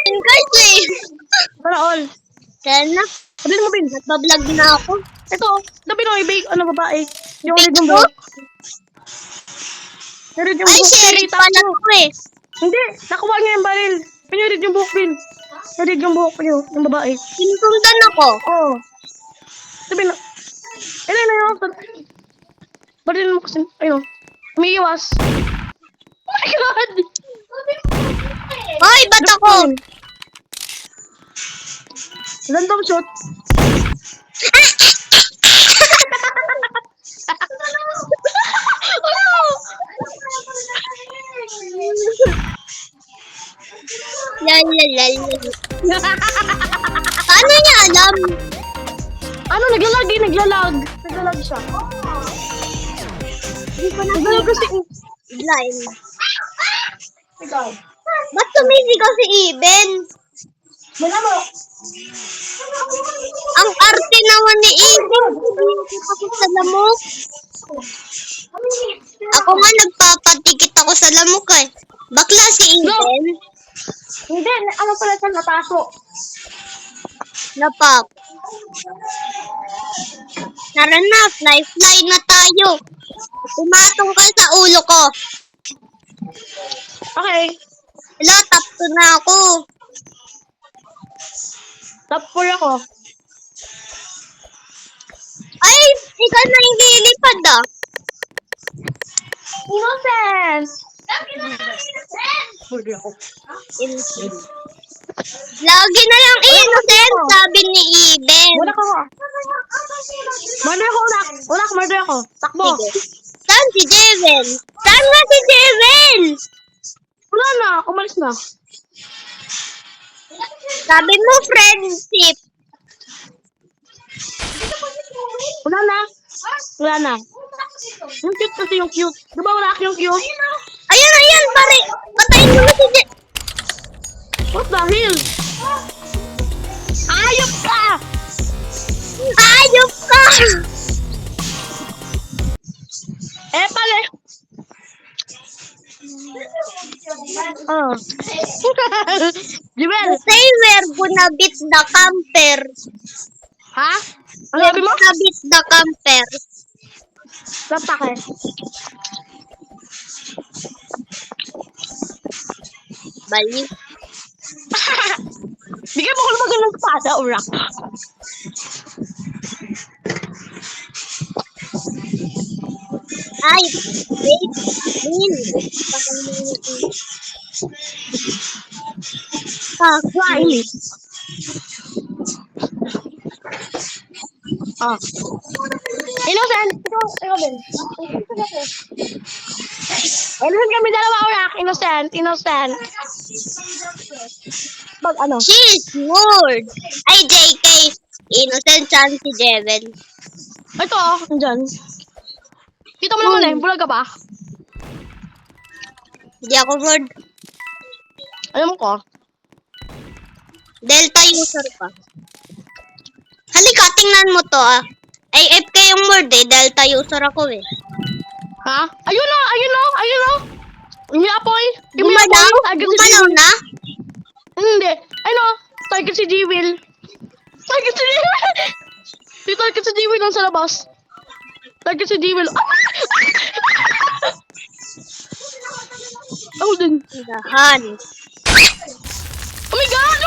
guys eh. Para all. Kaya na. Sabihin mo, Bin. Nagbablog na ako. Ito, sabihin mo, ibig, ano babae. Yung Fake red yung mo? buhok. Red yung Ay, buhok. si Eric pala to eh. Hindi, nakuha niya yung baril. Pinirid yung buhok, Bin. Red yung buhok niyo, yung babae. Sinusundan ako. Oo. Sabihin na. Ayun na yun. Baril mo kasi, ayun. Umiiwas. Oh my God! Hoy, ba't ako? Random shot. Lalalala. Paano niya alam? Ano, naglalag eh, naglalag. Naglalag siya. Naglalag kasi. Blind. Ikaw. Ba't tumisigaw si Iben? Wala mo. Ang arte naman ni Iben. Ako sa lamok. Ako nga nagpapatikit ako sa lamok eh. Bakla si Iben. Hindi, ano pala siya, nataso. Napak. Tara na, fly na tayo. Pumatong ka sa ulo ko. Okay. Wala, top 2 na ako. Top 4 ako. Ay, ikaw na yung lilipad ah. Innocent! Lagi na lang innocent, sabi ni Iben. Wala ka ko. Murder ako, unak. Unak, murder ako. Takbo. Sige. Saan si Jevel? Saan nga si Jevel? Wala na, umalis na. Sabi mo friendship. Wala na. Wala na. Yung cute kasi yung cute. Diba wala yung cute? Ayan, pare. Patayin mo na si Jevel. What the hell? Ayop ka! Ayop ka! Pale! Oh. Jewel! Say we're gonna beat the camper. Ha? Ano We're sabi mo? gonna beat the camper. Tatake. Bali. Bigyan mo ko lumagay ng pada, urak. Ay, wait. Min. Riley. Ah. Innocent! Ikaw din. Innocent kami dalawa, urak. Innocent. Pag ano? She's word. Ay, JK. Innocent chan si Jevel. Ito, andyan. Kita mo naman bulag ka ba? Hindi ako word. Alam ko. Delta user ka. Halika, tingnan mo to ah. Ay, FK yung word eh. Delta user ako eh. Ha? Ayun na. Umiapoy. Gumalaw na? Hindi. Ano? Target si Jewel. Si target si Jewel lang sa labas. Target si Jewel. Ako din. Dahan. Oh my God!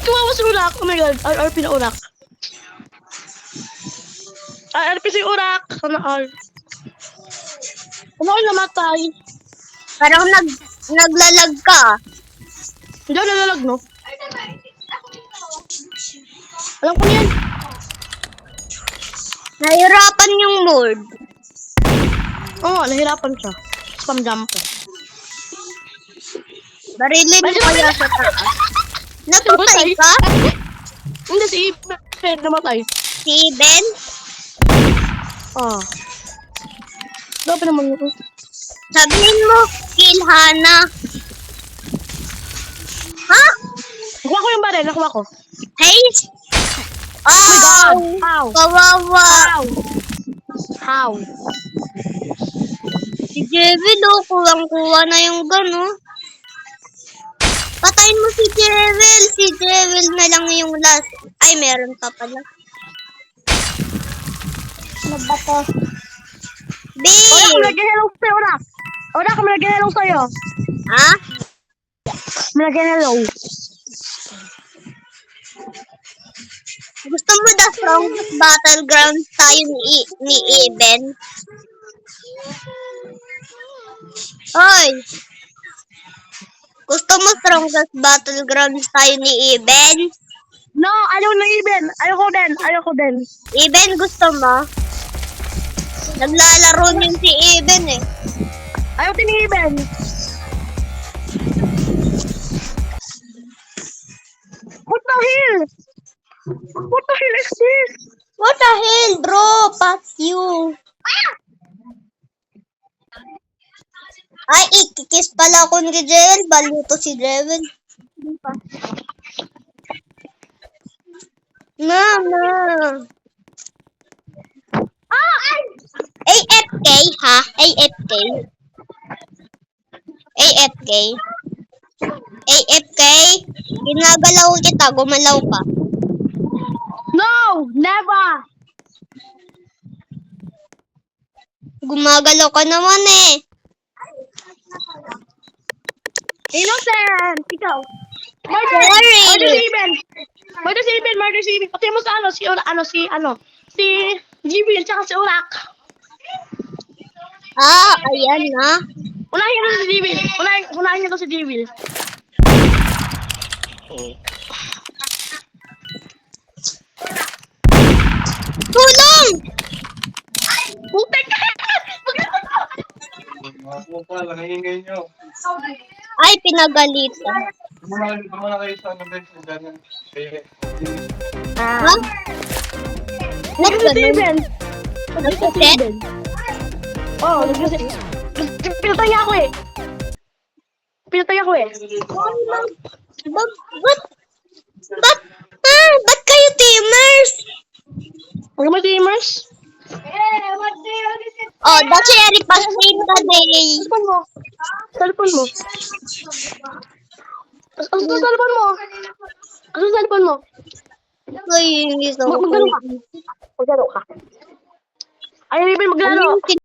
Kumawa si Urak. Oh my God. RRP na Urak. RRP si Urak. Sana all. Sana all namatay. Parang naglalag ka ah. Hindi ako nalalag, no? Alam ko yan. Nahirapan yung mood. Oo, nahirapan siya. Spam jump ko. Barilin mo kaya sa taas. Natutay ka? Hindi, si Iben namatay. Si Ben? Ah. Dapat naman yun. Sabihin mo, kill Hana. Ha? Nakuha ko yung baril, nakuha ko. Hey? Oh my God! Oh! How? Kawawa! How? Si Jevel, kuwang-kuwa na yung gano. Patayin mo si Jevel. Crystal na lang yung last. Ay, meron pa pala. Ano ba to? B! Oda, kami nag-hello sa'yo, Oda. Oda, kami nag-hello sa'yo. Ha? Kami nag-hello. Gusto mo the strongest battleground tayo ni Eben? Hoy! Gusto mo strongest battleground tayo ni Eben? No, ayaw na Iben. Ayoko din. Eben, gusto mo? Naglalaro yun si Eben eh. Ayaw din ni Iben. What the hell? What the hell is this? What the hell, bro? Fuck you. Ay, ikikis pala ako ni Jel. Baluto si Jewel. Mama. AFK, ha? AFK. AFK. AFK. Ginagalaw kita. Gumalaw ka. No, never. Gumagalaw ka naman eh. Innocent. Ikaw. Sorry. Murder si Iben. Pati mo sa si Jibil tsaka si Urak. Ah, ayan na. Unahin nyo si Jibil. Unahin nyo si Jibil. Tulong! Putek ka! Ako pa, langingay nyo. Ay, pinagalitan. Muna kayo sa ano din, sa dyan. Ha? Ba't Si ganun? Iben. Nagsuset? Oo, pinatay ako eh. Ba't kayo teamers? Huwag mo teamers. Oh, that's very pasting ka day. Cellphone mo. Ang cellphone mo. Ay, hindi sa Maglaro ka. Ay, Iben, maglaro.